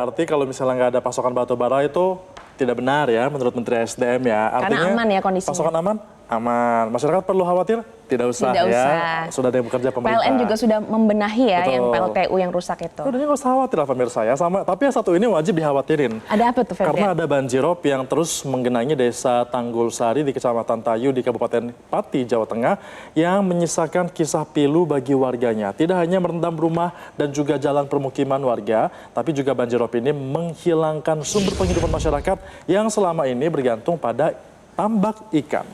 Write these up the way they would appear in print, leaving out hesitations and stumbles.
arti kalau misalnya nggak ada pasokan batu bara itu tidak benar ya menurut Menteri SDM ya. Artinya karena aman ya kondisinya. pasokan aman? Aman. Masyarakat perlu khawatir? Tidak usah Tidak ya. usah. Sudah ada yang bekerja pemerintah. PLN juga sudah membenahi ya. Betul. Yang PLTU yang rusak itu. Udah nggak usah khawatir lah pemirsa ya. Tapi yang satu ini wajib dikhawatirin. Ada apa tuh, Febrian? Karena ada banjirop yang terus menggenangi desa Tanggul Sari di Kecamatan Tayu di Kabupaten Pati, Jawa Tengah yang menyisakan kisah pilu bagi warganya. Tidak hanya merendam rumah dan juga jalan permukiman warga, tapi juga banjirop ini menghilangkan sumber penghidupan masyarakat yang selama ini bergantung pada tambak ikan.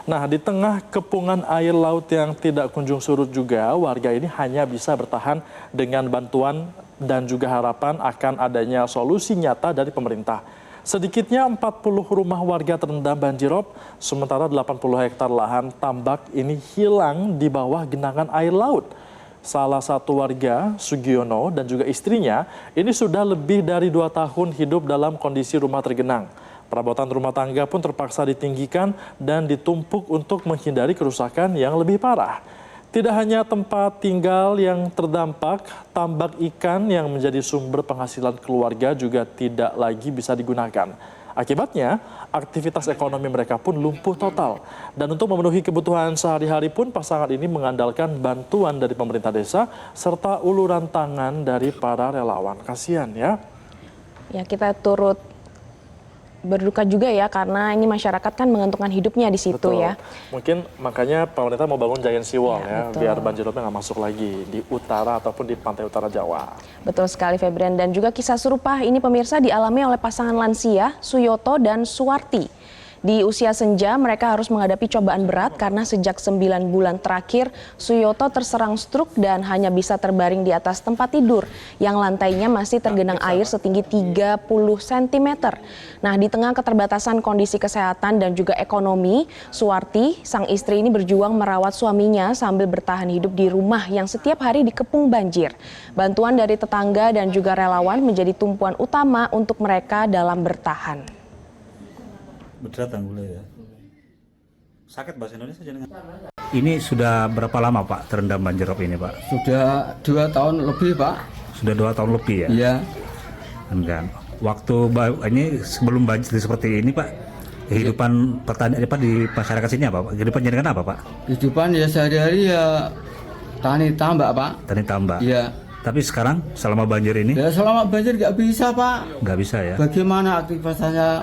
Nah, di tengah kepungan air laut yang tidak kunjung surut juga, warga ini hanya bisa bertahan dengan bantuan dan juga harapan akan adanya solusi nyata dari pemerintah. Sedikitnya 40 rumah warga terendam banjirop, sementara 80 hektar lahan tambak ini hilang di bawah genangan air laut. Salah satu warga, Sugiono, dan juga istrinya, ini sudah lebih dari 2 tahun hidup dalam kondisi rumah tergenang. Perabotan rumah tangga pun terpaksa ditinggikan dan ditumpuk untuk menghindari kerusakan yang lebih parah. Tidak hanya tempat tinggal yang terdampak, tambak ikan yang menjadi sumber penghasilan keluarga juga tidak lagi bisa digunakan. Akibatnya, aktivitas ekonomi mereka pun lumpuh total. Dan untuk memenuhi kebutuhan sehari-hari pun pasangan ini mengandalkan bantuan dari pemerintah desa serta uluran tangan dari para relawan. Kasihan ya. Ya, kita turut berduka juga ya karena ini masyarakat kan menggantungkan hidupnya di situ. Betul. Ya. Mungkin makanya pemerintah mau bangun giant seawall ya betul. Biar banjiropnya nggak masuk lagi di utara ataupun di pantai utara Jawa. Betul sekali, Febrian. Dan juga kisah serupa ini pemirsa dialami oleh pasangan lansia Suyoto dan Suwarti. Di usia senja mereka harus menghadapi cobaan berat karena sejak 9 bulan terakhir Suyoto terserang stroke dan hanya bisa terbaring di atas tempat tidur yang lantainya masih tergenang air setinggi 30 cm. Nah, di tengah keterbatasan kondisi kesehatan dan juga ekonomi, Suwarti, sang istri ini berjuang merawat suaminya sambil bertahan hidup di rumah yang setiap hari dikepung banjir. Bantuan dari tetangga dan juga relawan menjadi tumpuan utama untuk mereka dalam bertahan. Berat tanggulnya ya. Sakit bahasa Indonesia jenengan. Ini sudah berapa lama Pak terendam banjirop ini Pak? Sudah 2 tahun lebih Pak. Sudah 2 tahun lebih ya? Iya. Enggak. Waktu ini sebelum banjir seperti ini Pak, kehidupan petani apa di masyarakat sini apa Pak? Kehidupan jenengan apa Pak? Kehidupan ya sehari-hari ya tani tambak Pak. Tani tambak? Iya. Tapi sekarang selama banjir ini? Ya selama banjir nggak bisa Pak. Nggak bisa ya? Bagaimana aktivitasnya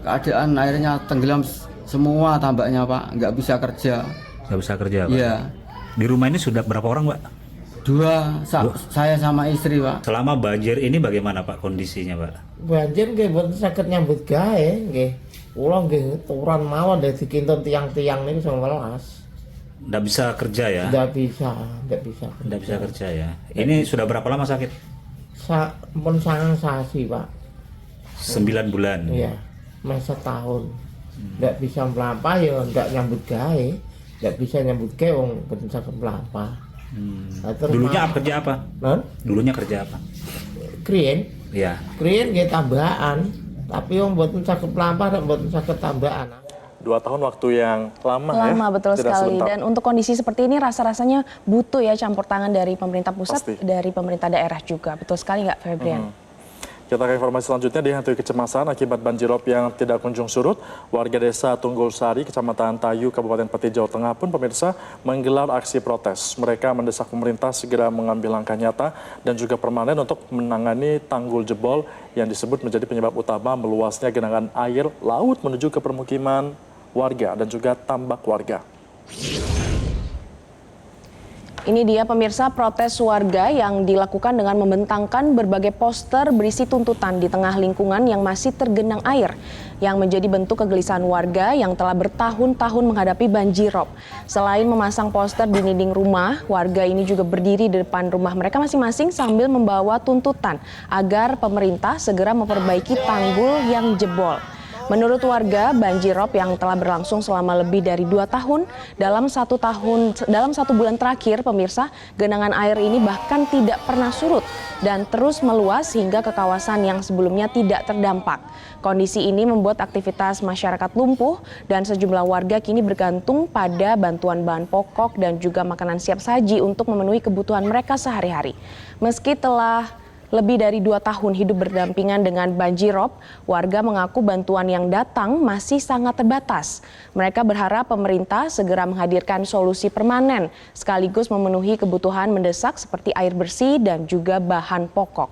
keadaan airnya tenggelam semua tambaknya Pak, nggak bisa kerja. Nggak bisa kerja Pak? Iya. Di rumah ini sudah berapa orang Pak? 2, saya sama istri Pak. Selama banjir ini bagaimana Pak kondisinya Pak? Banjir nggih mboten saged nyambut gawe nggih. Kula nggih turan mawon dadi kinten tiang-tiang niku 11. Nggak bisa kerja ya? Nggak bisa. Nggak bisa kerja ya. Ini sudah berapa lama sakit? Pun sangang sasi Pak. 9 bulan. Iya. Masa tahun nggak bisa melampah ya nggak nyambut gawe, nggak bisa nyambut gawe wong mboten saged melampah. Dulunya kerja apa? Dulunya kerja apa? Krien. Iya. Krien nggih tambahan, tapi wong mboten saged melampah dan mboten saged tambahan. 2 tahun waktu yang lama ya. Lama betul Tidak sekali. sebentar. Dan untuk kondisi seperti ini rasa-rasanya butuh ya campur tangan dari pemerintah pusat, Pasti. dari pemerintah daerah juga. Betul sekali nggak, Febrian? Kita ke informasi selanjutnya, dihantui kecemasan akibat banjirop yang tidak kunjung surut. Warga desa Tunggul Sari, Kecamatan Tayu, Kabupaten Pati, Jawa Tengah pun pemirsa menggelar aksi protes. Mereka mendesak pemerintah segera mengambil langkah nyata dan juga permanen untuk menangani tanggul jebol yang disebut menjadi penyebab utama meluasnya genangan air laut menuju ke permukiman warga dan juga tambak warga. Ini dia pemirsa protes warga yang dilakukan dengan membentangkan berbagai poster berisi tuntutan di tengah lingkungan yang masih tergenang air, yang menjadi bentuk kegelisahan warga yang telah bertahun-tahun menghadapi banjirop. Selain memasang poster di dinding rumah, warga ini juga berdiri di depan rumah mereka masing-masing sambil membawa tuntutan agar pemerintah segera memperbaiki tanggul yang jebol. Menurut warga, banjirop yang telah berlangsung selama lebih dari 2 tahun, dalam 1 bulan terakhir, pemirsa, genangan air ini bahkan tidak pernah surut dan terus meluas hingga ke kawasan yang sebelumnya tidak terdampak. Kondisi ini membuat aktivitas masyarakat lumpuh dan sejumlah warga kini bergantung pada bantuan bahan pokok dan juga makanan siap saji untuk memenuhi kebutuhan mereka sehari-hari. Meski telah lebih dari 2 tahun hidup berdampingan dengan banjirop, warga mengaku bantuan yang datang masih sangat terbatas. Mereka berharap pemerintah segera menghadirkan solusi permanen, sekaligus memenuhi kebutuhan mendesak seperti air bersih dan juga bahan pokok.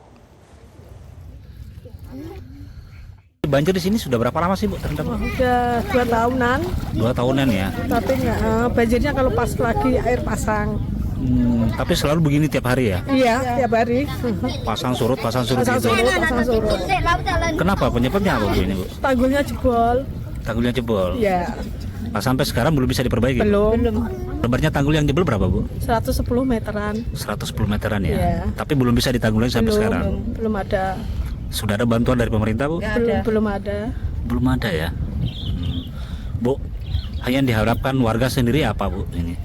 Banjir di sini sudah berapa lama sih Bu terendam? Udah 2 tahunan, 2 tahunan ya. tapi banjirnya kalau pas lagi air pasang. Tapi selalu begini tiap hari ya? Iya, tiap hari. Pasang surut Pasang gitu. surut. Kenapa? Penyebabnya apa Bu ini Bu? Tanggulnya jebol. Tanggulnya jebol. Ya, Sampai sekarang belum bisa diperbaiki? belum. Lebarnya tanggul yang jebol berapa Bu? 110 meteran. 110 meteran ya? Iya. Tapi belum bisa ditanggulangi sampai sekarang? Belum ada. Sudah ada bantuan dari pemerintah Bu? Belum ada. Belum ada ya? Bu, hanya diharapkan warga sendiri apa Bu ini?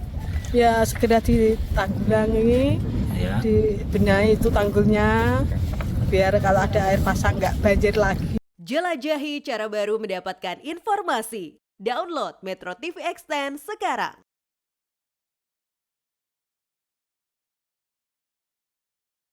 Ya, segera ditanggulangi, Ya. dibenahi itu tanggulnya, biar kalau ada air pasang nggak banjir lagi. Jelajahi cara baru mendapatkan informasi. Download Metro TV Extend sekarang.